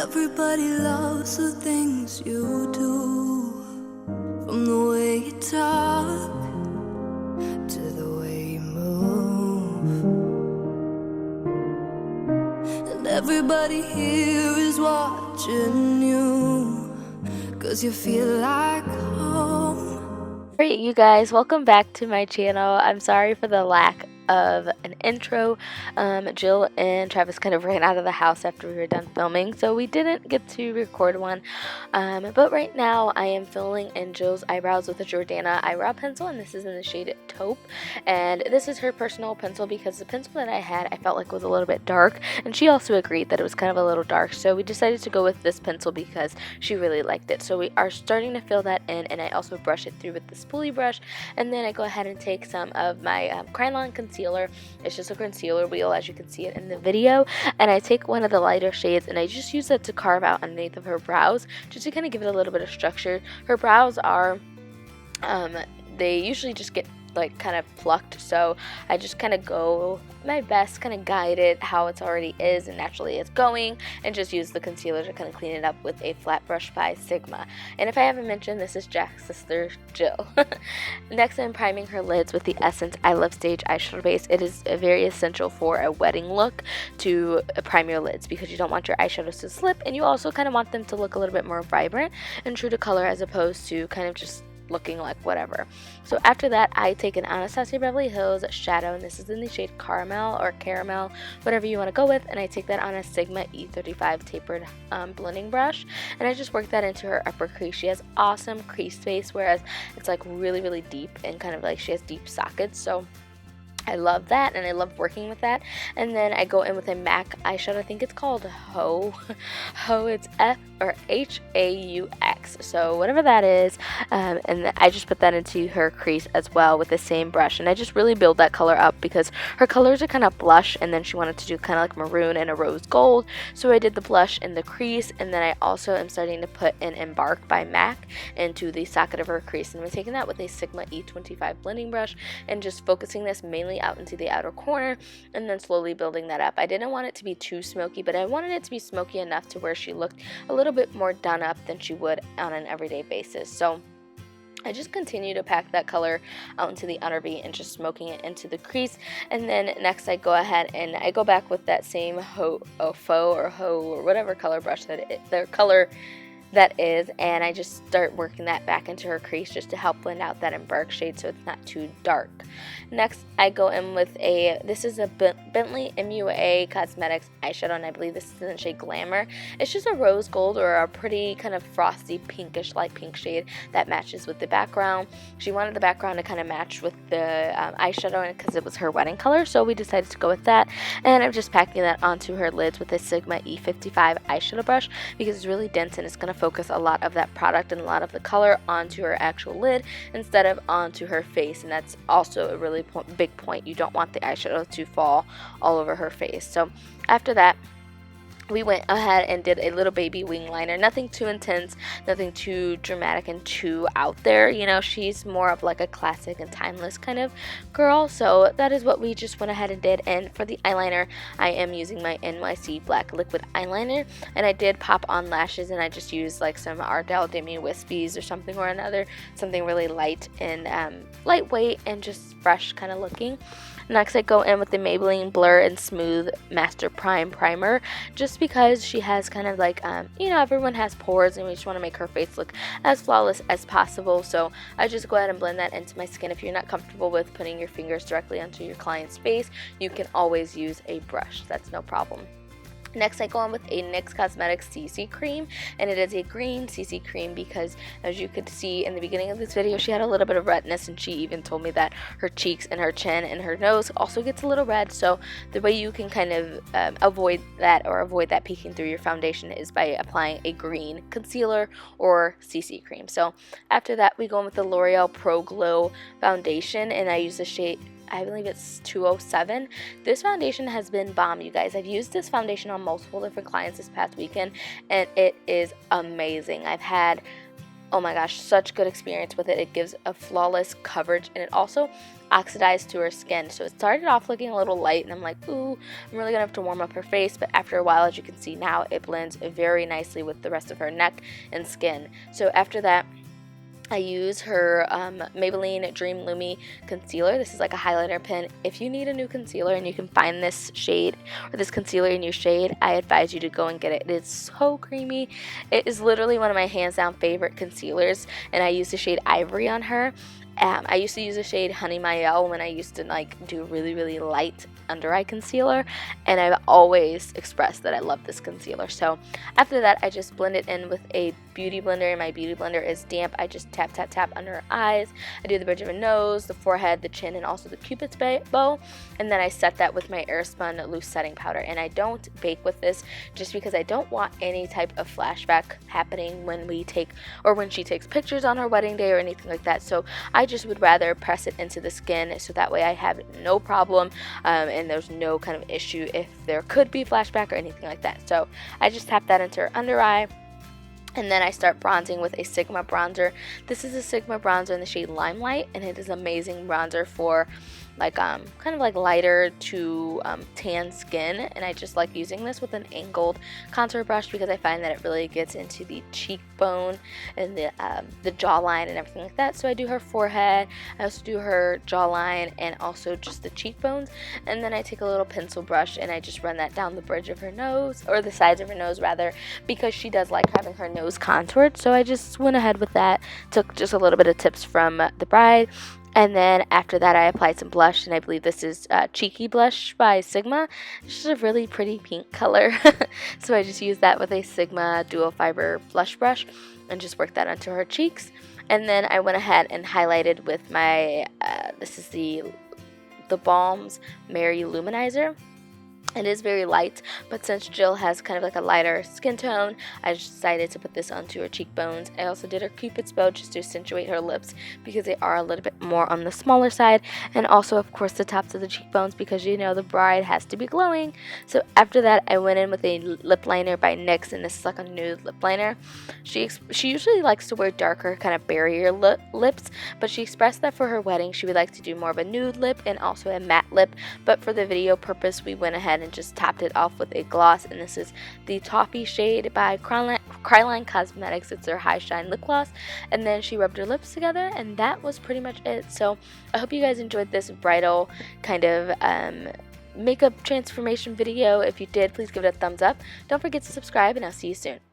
Everybody loves the things you do, from the way you talk to the way you move. And everybody here is watching you, 'cause you feel like home. Alright, you guys, welcome back to my channel. I'm sorry for the lack of an intro. Jill and Travis kind of ran out of the house after we were done filming, so we didn't get to record one. But right now I am filling in Jill's eyebrows with a Jordana eyebrow pencil, and this is in the shade Taupe. And this is her personal pencil because the pencil that I had I felt like was a little bit dark, and she also agreed that it was kind of a little dark, so we decided to go with this pencil because she really liked it. So we are starting to fill that in, and I also brush it through with the spoolie brush, and then I go ahead and take some of my Kryolan concealer. It's just a concealer wheel, as you can see it in the video, and I take one of the lighter shades and I just use it to carve out underneath of her brows, just to kind of give it a little bit of structure. Her brows are they usually just get like kind of plucked, so I just kind of go my best, kind of guide it how it's already is and naturally is going, and just use the concealer to kind of clean it up with a flat brush by Sigma. And if I haven't mentioned, this is Jack's sister Jill. Next, I'm priming her lids with the Essence I Love Stage eyeshadow base. It is very essential for a wedding look to prime your lids because you don't want your eyeshadows to slip, and you also kind of want them to look a little bit more vibrant and true to color, as opposed to kind of just looking like whatever. So after that, I take an Anastasia Beverly Hills shadow, and this is in the shade Caramel or Caramel, whatever you want to go with, and I take that on a Sigma E35 tapered blending brush, and I just work that into her upper crease. She has awesome crease space, whereas it's like really, really deep, and kind of like she has deep sockets, so I love that, and I love working with that. And then I go in with a MAC eyeshadow. I think it's called Haux. It's H-A-U-X. So whatever that is. And I just put that into her crease as well with the same brush. And I just really build that color up because her colors are kind of blush, and then she wanted to do kind of like maroon and a rose gold. So I did the blush in the crease, and then I also am starting to put an Embark by MAC into the socket of her crease. And I'm taking that with a Sigma E25 blending brush and just focusing this mainly out into the outer corner, and then slowly building that up. I didn't want it to be too smoky, but I wanted it to be smoky enough to where she looked a little bit more done up than she would on an everyday basis. So I just continue to pack that color out into the outer V and just smoking it into the crease. And then next I go ahead and I go back with that same Haux or whatever color brush their color that is, and I just start working that back into her crease just to help blend out that Embark shade so it's not too dark. Next, I go in with this is a Bentley MUA Cosmetics eyeshadow, and I believe this is in the shade Glamour. It's just a rose gold or a pretty kind of frosty pinkish light pink shade that matches with the background. She wanted the background to kind of match with the eyeshadow because it was her wedding color, so we decided to go with that. And I'm just packing that onto her lids with a Sigma E55 eyeshadow brush because it's really dense and it's going to focus a lot of that product and a lot of the color onto her actual lid instead of onto her face, and that's also a really big point. You don't want the eyeshadow to fall all over her face. So after that, we went ahead and did a little baby wing liner. Nothing too intense, nothing too dramatic and too out there. You know, she's more of like a classic and timeless kind of girl. So that is what we just went ahead and did. And for the eyeliner, I am using my NYC Black Liquid Eyeliner. And I did pop on lashes, and I just used like some Ardell Demi Wispies or something or another. Something really light and lightweight and just fresh kind of looking. Next, I go in with the Maybelline Blur and Smooth Master Prime Primer, just because she has kind of like, you know, everyone has pores, and we just want to make her face look as flawless as possible. So I just go ahead and blend that into my skin. If you're not comfortable with putting your fingers directly onto your client's face, you can always use a brush. That's no problem. Next, I go on with a NYX Cosmetics CC cream, and it is a green CC cream because, as you could see in the beginning of this video, she had a little bit of redness, and she even told me that her cheeks and her chin and her nose also gets a little red. So the way you can kind of avoid that peeking through your foundation is by applying a green concealer or CC cream. So after that, we go in with the Loreal Pro Glow foundation, and I use the shade, I believe it's 207. This foundation has been bomb, you guys. I've used this foundation on multiple different clients this past weekend, and it is amazing. I've had oh my gosh, such good experience with it. It gives a flawless coverage, and it also oxidized to her skin. So it started off looking a little light, and I'm like, ooh, I'm really gonna have to warm up her face. But after a while, as you can see now, it blends very nicely with the rest of her neck and skin. So after that, I use her Maybelline Dream Lumi concealer. This is like a highlighter pen. If you need a new concealer and you can find this shade or this concealer in your shade, I advise you to go and get it. It is so creamy. It is literally one of my hands down favorite concealers, and I use the shade Ivory on her. I used to use the shade Honey Mayel when I used to like do really light under eye concealer, and I've always expressed that I love this concealer. So after that, I just blend it in with a beauty blender, and my beauty blender is damp. I just tap under her eyes. I do the bridge of her nose, the forehead, the chin, and also the cupid's bow, and then I set that with my Airspun loose setting powder. And I don't bake with this just because I don't want any type of flashback happening when she takes pictures on her wedding day or anything like that. So I just would rather press it into the skin, so that way I have no problem, and there's no kind of issue if there could be flashback or anything like that. So I just tap that into her under eye, and then I start bronzing with a Sigma bronzer. This is a Sigma bronzer in the shade Limelight, and it is an amazing bronzer for like kind of like lighter to tan skin, and I just like using this with an angled contour brush because I find that it really gets into the cheekbone and the jawline and everything like that. So I do her forehead, I also do her jawline, and also just the cheekbones, and then I take a little pencil brush and I just run that down the bridge of her nose, or the sides of her nose rather, because she does like having her nose contoured. So I just went ahead with that, took just a little bit of tips from the bride. And then after that, I applied some blush, and I believe this is Cheeky Blush by Sigma. It's just a really pretty pink color. So I just used that with a Sigma dual fiber blush brush and just worked that onto her cheeks. And then I went ahead and highlighted with my, this is the Balm's Mary Luminizer. It is very light, but since Jill has kind of like a lighter skin tone, I just decided to put this onto her cheekbones. I also did her cupid's bow just to accentuate her lips because they are a little bit more on the smaller side, and also of course the tops of the cheekbones because you know the bride has to be glowing. So after that, I went in with a lip liner by NYX, and this is like a nude lip liner. She usually likes to wear darker kind of barrier lips, but she expressed that for her wedding she would like to do more of a nude lip and also a matte lip, but for the video purpose we went ahead and just topped it off with a gloss, and this is the Toffee shade by Kryolan Cosmetics. It's their High Shine lip gloss, and then she rubbed her lips together, and that was pretty much it. So I hope you guys enjoyed this bridal kind of makeup transformation video. If you did, please give it a thumbs up. Don't forget to subscribe, and I'll see you soon.